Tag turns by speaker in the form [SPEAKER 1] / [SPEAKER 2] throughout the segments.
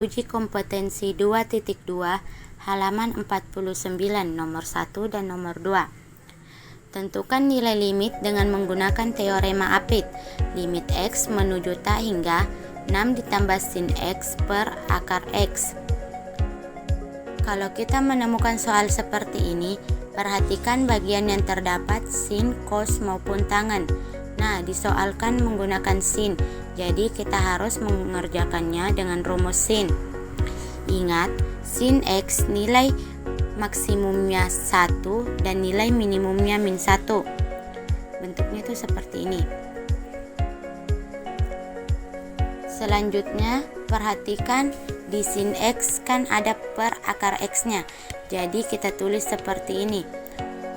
[SPEAKER 1] Uji kompetensi 2.2 halaman 49 nomor 1 dan nomor 2. Tentukan nilai limit dengan menggunakan teorema Apit. Limit X menuju tak hingga 6 ditambah sin X per akar X. Kalau kita menemukan soal seperti ini, perhatikan bagian yang terdapat sin, cos maupun tangen. Nah, disoalkan menggunakan sin, jadi kita harus mengerjakannya dengan rumus sin. Ingat, sin X nilai maksimumnya 1 dan nilai minimumnya min 1. Bentuknya itu seperti ini. Selanjutnya, perhatikan di sin X kan ada per akar X-nya. Jadi kita tulis seperti ini.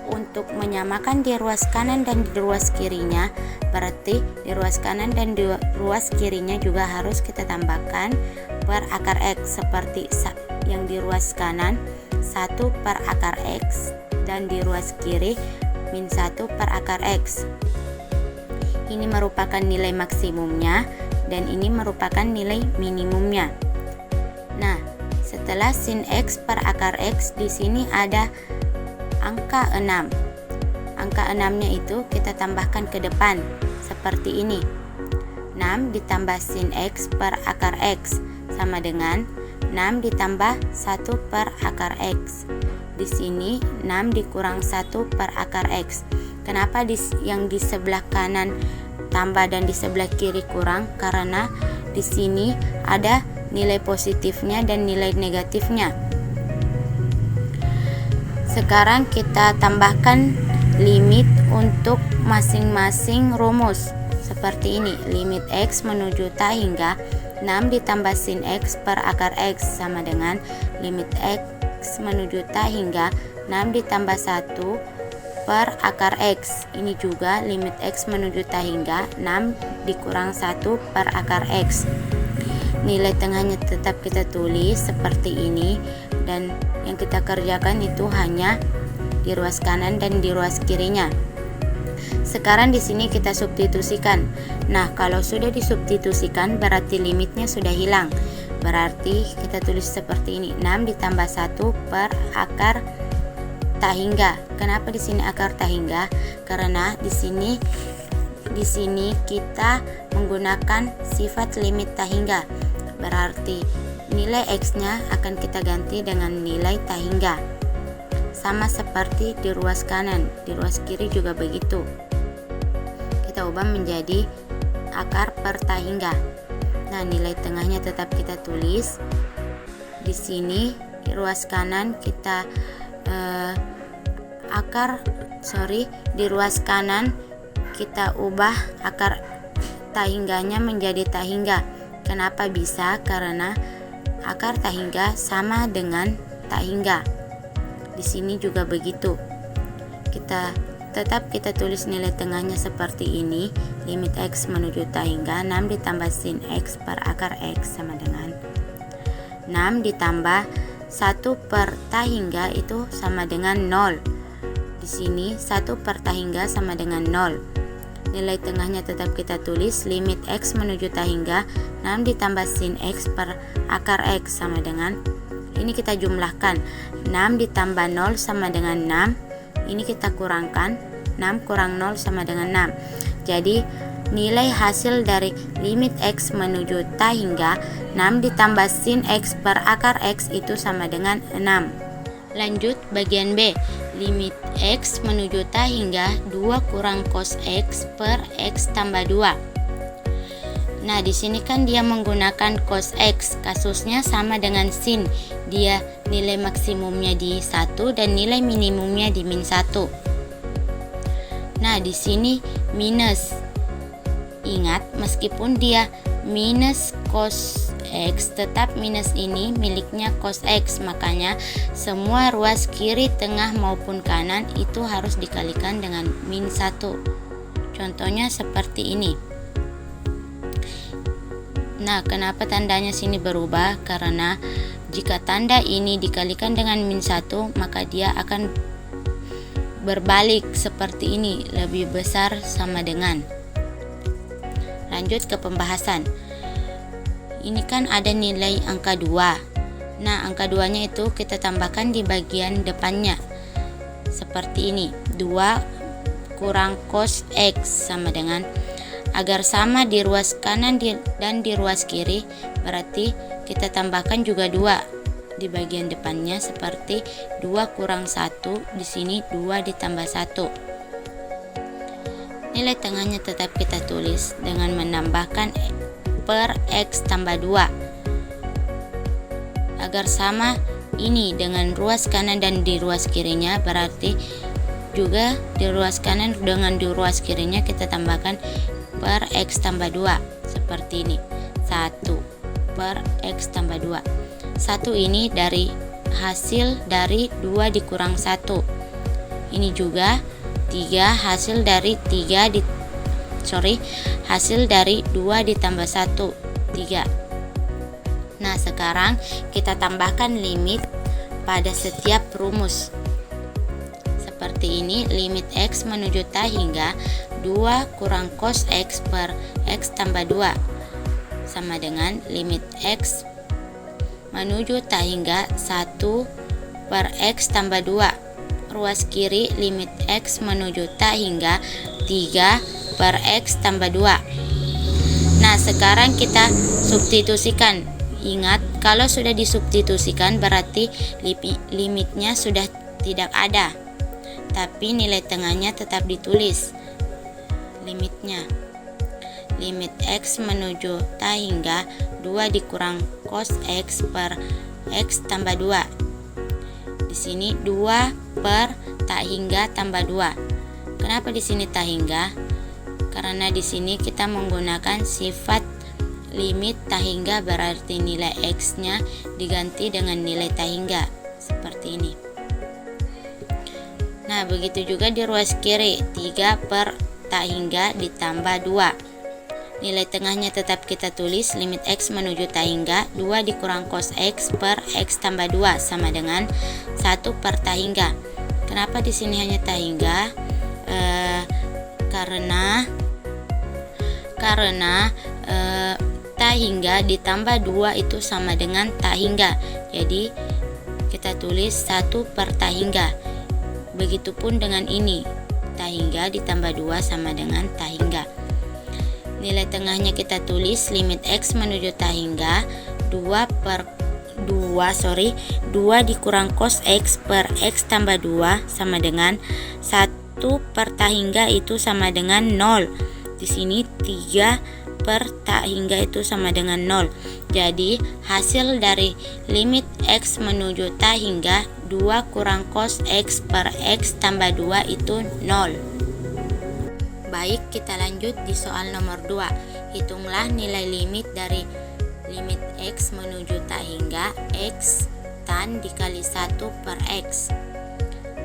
[SPEAKER 1] Untuk menyamakan di ruas kanan dan di ruas kirinya, berarti di ruas kanan dan di ruas kirinya juga harus kita tambahkan per akar X, seperti yang di ruas kanan 1 per akar X dan di ruas kiri min 1 per akar X. Ini merupakan nilai maksimumnya dan ini merupakan nilai minimumnya. Nah, setelah sin X per akar X, di sini ada angka 6. Angka 6-nya itu kita tambahkan ke depan seperti ini. 6 ditambah sin X per akar X sama dengan 6 ditambah 1 per akar X. Di sini 6 dikurang 1 per akar X. Kenapa yang di sebelah kanan tambah dan di sebelah kiri kurang? Karena di sini ada nilai positifnya dan nilai negatifnya. Sekarang kita tambahkan limit untuk masing-masing rumus. Seperti ini, limit X menuju tak hingga 6 ditambah sin X per akar X sama dengan limit X menuju tak hingga 6 ditambah 1 per akar X. Ini juga limit X menuju tak hingga 6 dikurang 1 per akar X. Nilai tengahnya tetap kita tulis seperti ini, dan yang kita kerjakan itu hanya di ruas kanan dan di ruas kirinya. Sekarang di sini kita substitusikan. Nah, kalau sudah disubstitusikan berarti limitnya sudah hilang. Berarti kita tulis seperti ini, 6 ditambah 1 per akar tak hingga. Kenapa di sini akar tak hingga? Karena di sini kita menggunakan sifat limit tak hingga. Berarti nilai X-nya akan kita ganti dengan nilai tak hingga. Sama seperti di ruas kanan, di ruas kiri juga begitu. Kita ubah menjadi akar per tak hingga. Nah, nilai tengahnya tetap kita tulis. Di sini di ruas kanan kita di ruas kanan kita ubah akar tak hingganya menjadi tak hingga. Kenapa bisa? Karena akar tak hingga sama dengan tak hingga. Di sini juga begitu. Kita tulis nilai tengahnya seperti ini. Limit X menuju tak hingga 6 ditambah sin X per akar X sama dengan 6 ditambah 1 per tak hingga itu sama dengan 0. Di sini 1 per tak hingga sama dengan 0. Nilai tengahnya tetap kita tulis, limit X menuju tak hingga 6 ditambah sin X per akar X sama dengan, ini kita jumlahkan, 6 ditambah 0 sama dengan 6. Ini kita kurangkan, 6 kurang 0 sama dengan 6. Jadi nilai hasil dari limit X menuju tak hingga 6 ditambah sin X per akar X itu sama dengan 6. Lanjut bagian B. Limit X menuju tak hingga 2 kurang cos X per X tambah 2. Nah, di sini kan dia menggunakan cos X, kasusnya sama dengan sin. Dia nilai maksimumnya di 1 dan nilai minimumnya di min 1. Nah, di sini minus. Ingat, meskipun dia minus cos X, tetap minus ini miliknya cos X. Makanya semua ruas kiri, tengah maupun kanan itu harus dikalikan dengan min 1. Contohnya seperti ini. Nah, kenapa tandanya sini berubah? Karena jika tanda ini dikalikan dengan min 1, maka dia akan berbalik seperti ini, lebih besar sama dengan. Lanjut ke pembahasan. ini kan ada nilai angka 2. Nah, angka 2-nya itu kita tambahkan di bagian depannya. Seperti ini. 2 kurang cos X sama dengan, agar sama di ruas kanan dan di ruas kiri, berarti kita tambahkan juga 2 di bagian depannya, seperti 2 kurang 1, di sini 2 ditambah 1. Nilai tengahnya tetap kita tulis dengan menambahkan per X tambah 2 agar sama ini dengan ruas kanan dan di ruas kirinya, berarti juga di ruas kanan dengan di ruas kirinya kita tambahkan per X tambah 2 seperti ini. 1 per X tambah 2. 1 ini dari hasil dari 2 dikurang 1. Ini juga 3 hasil dari 2 ditambah 1, 3. Nah, sekarang kita tambahkan limit pada setiap rumus. Seperti ini, limit X menuju ta hingga 2 kurang cos X per X tambah 2 sama dengan limit X menuju ta hingga 1 per X tambah 2. Ruas kiri limit X menuju ta hingga 3 per X tambah 2. Nah, sekarang kita substitusikan. Ingat, kalau sudah disubstitusikan berarti limitnya sudah tidak ada, tapi nilai tengahnya tetap ditulis limitnya. Limit X menuju ta hingga 2 dikurang cos X per X tambah 2. Di sini 2 per ta hingga tambah 2. Kenapa di sini ta hingga? Karena di sini kita menggunakan sifat limit ta hingga, berarti nilai X-nya diganti dengan nilai ta hingga seperti ini. Nah, begitu juga di ruas kiri, 3 per ta hingga ditambah 2. Nilai tengahnya tetap kita tulis limit X menuju ta hingga 2 dikurang cos X per X tambah 2 sama dengan 1 per ta hingga. Kenapa di sini hanya ta hingga? Karena ta hingga ditambah 2 itu sama dengan ta hingga. Jadi kita tulis 1 per ta hingga. Begitupun dengan ini, ta hingga ditambah 2 sama dengan ta hingga. Nilai tengahnya kita tulis limit X menuju ta hingga 2 dikurang cos X per X tambah 2 sama dengan 1 per ta hingga itu sama dengan 0. Di sini 3 per ta hingga itu sama dengan 0. Jadi hasil dari limit X menuju ta hingga 2 kurang cos X per X tambah 2 itu 0. Baik, kita lanjut di soal nomor 2. Hitunglah nilai limit dari limit X menuju ta hingga X tan dikali 1 per X.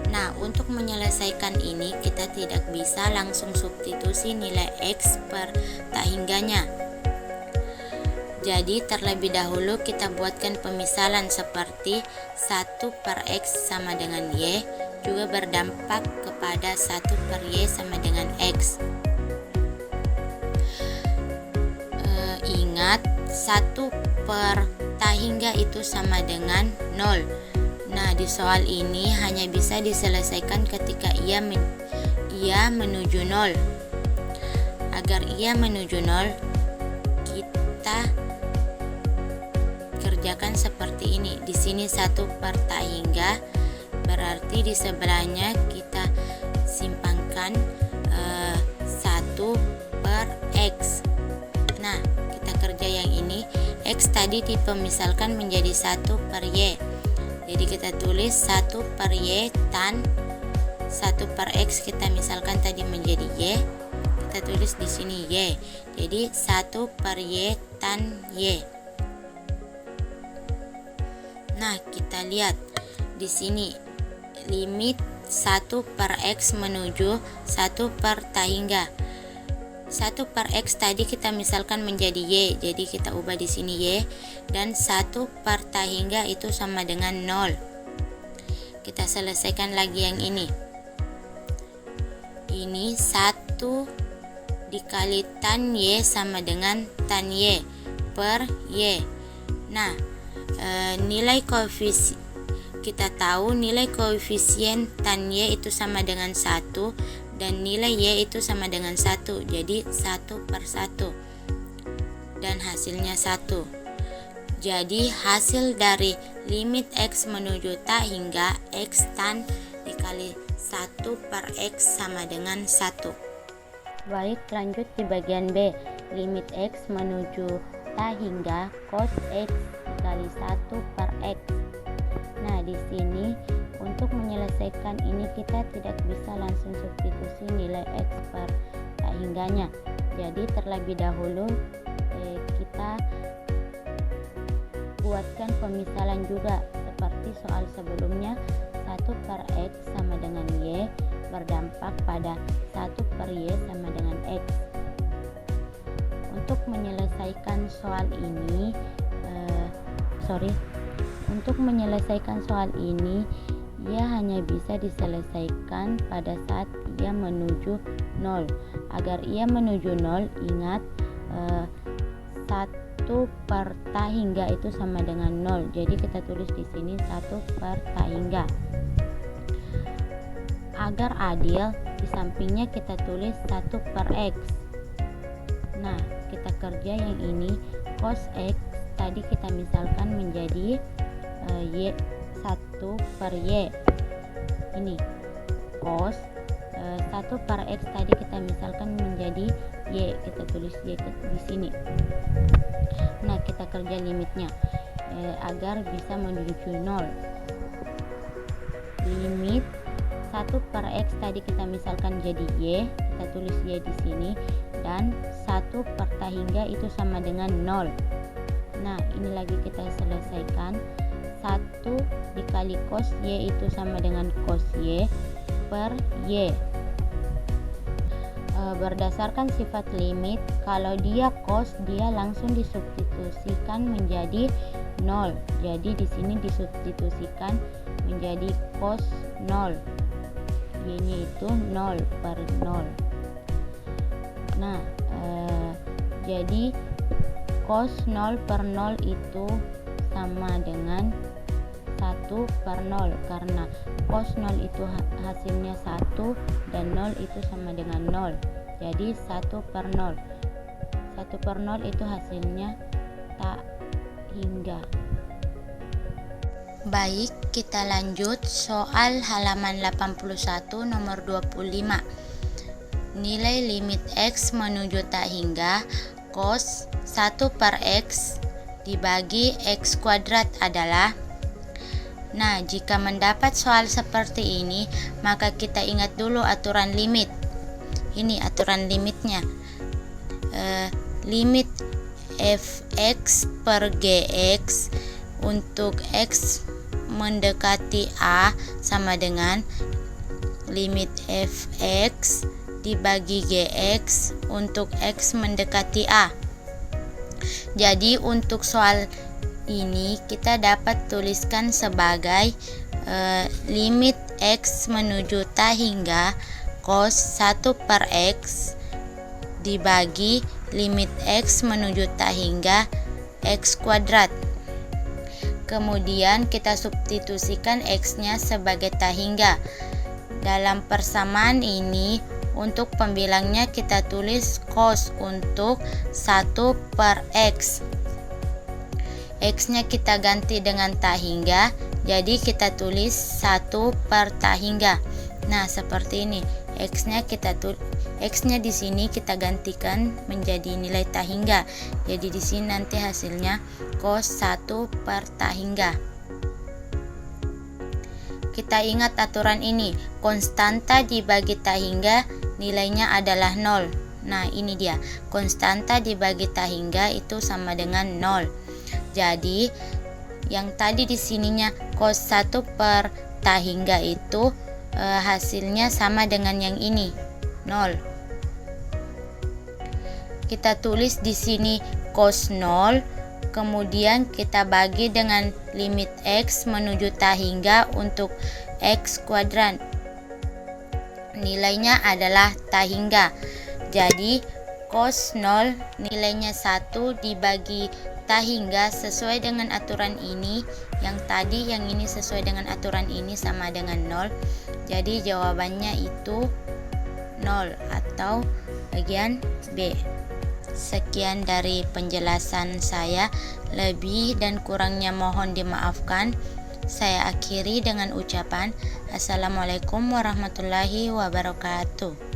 [SPEAKER 1] Nah, untuk menyelesaikan ini kita tidak bisa langsung substitusi nilai X per ta hingganya. Jadi terlebih dahulu kita buatkan pemisalan seperti 1 per X sama dengan Y juga berdampak kepada 1 per Y sama dengan X. Ingat, 1 per ta hingga itu sama dengan 0. Nah, di soal ini hanya bisa diselesaikan ketika ia menuju 0. Agar ia menuju 0, kita kerjakan seperti ini. Di sini 1 per ta hingga, berarti di sebelahnya kita simpangkan 1 per X. Nah, kita kerja yang ini. X tadi dipemisalkan menjadi 1 per Y. Jadi kita tulis 1 per Y tan 1 per X kita misalkan tadi menjadi Y. Kita tulis di sini Y. Jadi 1 per Y tan Y. Nah, kita lihat di sini limit 1 per X menuju 1 per ta hingga. 1 per X tadi kita misalkan menjadi Y, jadi kita ubah di sini Y, dan 1 per ta hingga itu sama dengan 0. Kita selesaikan lagi yang ini. Ini 1 dikali tan Y sama dengan tan Y. per Y. Nah, nilai koefisien, kita tahu nilai koefisien tan Y itu sama dengan 1 dan nilai Y itu sama dengan 1. Jadi 1/1 dan hasilnya 1. Jadi hasil dari limit X menuju tak hingga X tan dikali 1/X sama dengan 1. Baik, lanjut di bagian B. Limit X menuju tak hingga cos X dikali 1/X. Nah, di sini untuk menyelesaikan ini kita tidak bisa langsung substitusi nilai X per tak hingganya. Jadi terlebih dahulu kita buatkan pemisalan juga seperti soal sebelumnya. 1/X sama dengan Y berdampak pada 1/Y sama dengan X. Untuk menyelesaikan soal ini ia hanya bisa diselesaikan pada saat ia menuju 0. Agar ia menuju 0, ingat 1/tak hingga itu sama dengan 0. Jadi kita tulis di sini 1/tak hingga. Agar adil, di sampingnya kita tulis 1/X. Nah, kita kerja yang ini. Cos X tadi kita misalkan menjadi Y 1/Y. Ini cos 1/X tadi kita misalkan menjadi Y, kita tulis Y di sini. Nah, kita kerja limitnya agar bisa menuju 0. Limit 1/X tadi kita misalkan jadi Y, kita tulis Y di sini, dan 1/tak hingga itu sama dengan 0. Nah, ini lagi kita selesaikan. 1 dikali cos Y itu sama dengan cos Y per Y. Berdasarkan sifat limit, kalau dia cos, dia langsung disubstitusikan menjadi 0. Jadi di sini disubstitusikan menjadi cos 0. Y-nya itu 0/0. Nah, jadi cos 0/0 itu sama dengan 1/0 karena cos 0 itu hasilnya 1 dan 0 itu sama dengan 0. Jadi 1/0. 1/0 itu hasilnya tak hingga. Baik, kita lanjut soal halaman 81 nomor 25. Nilai limit X menuju tak hingga cos 1/X dibagi X kuadrat adalah. Nah, jika mendapat soal seperti ini, maka kita ingat dulu aturan limit. Ini aturan limitnya. Limit fx per gx untuk x mendekati a sama dengan limit fx dibagi gx untuk x mendekati a. Jadi untuk soal ini kita dapat tuliskan sebagai limit X menuju tak hingga cos 1/X dibagi limit X menuju tak hingga X kuadrat. Kemudian kita substitusikan X-nya sebagai tak hingga. Dalam persamaan ini, untuk pembilangnya kita tulis cos untuk 1/X. X-nya kita ganti dengan tak hingga, jadi kita tulis 1/tak hingga. Nah, seperti ini. X-nya di sini kita gantikan menjadi nilai tak hingga. Jadi di sini nanti hasilnya cos 1/tak hingga. Kita ingat aturan ini, konstanta dibagi tak hingga nilainya /0. Nah, ini dia. Konstanta dibagi tak hingga itu sama dengan 0. Jadi yang tadi di sininya cos 1/tak hingga itu hasilnya sama dengan yang ini, 0. Kita tulis di sini cos 0, kemudian kita bagi dengan limit X menuju tak hingga untuk X kuadrat. Nilainya adalah tak hingga. Jadi cos 0 nilainya 1 dibagi ta hingga sesuai dengan aturan ini. Yang tadi yang ini sesuai dengan aturan ini sama dengan 0. Jadi jawabannya itu 0 atau bagian B. Sekian dari penjelasan saya. Lebih dan kurangnya mohon dimaafkan. Saya akhiri dengan ucapan Assalamualaikum warahmatullahi wabarakatuh.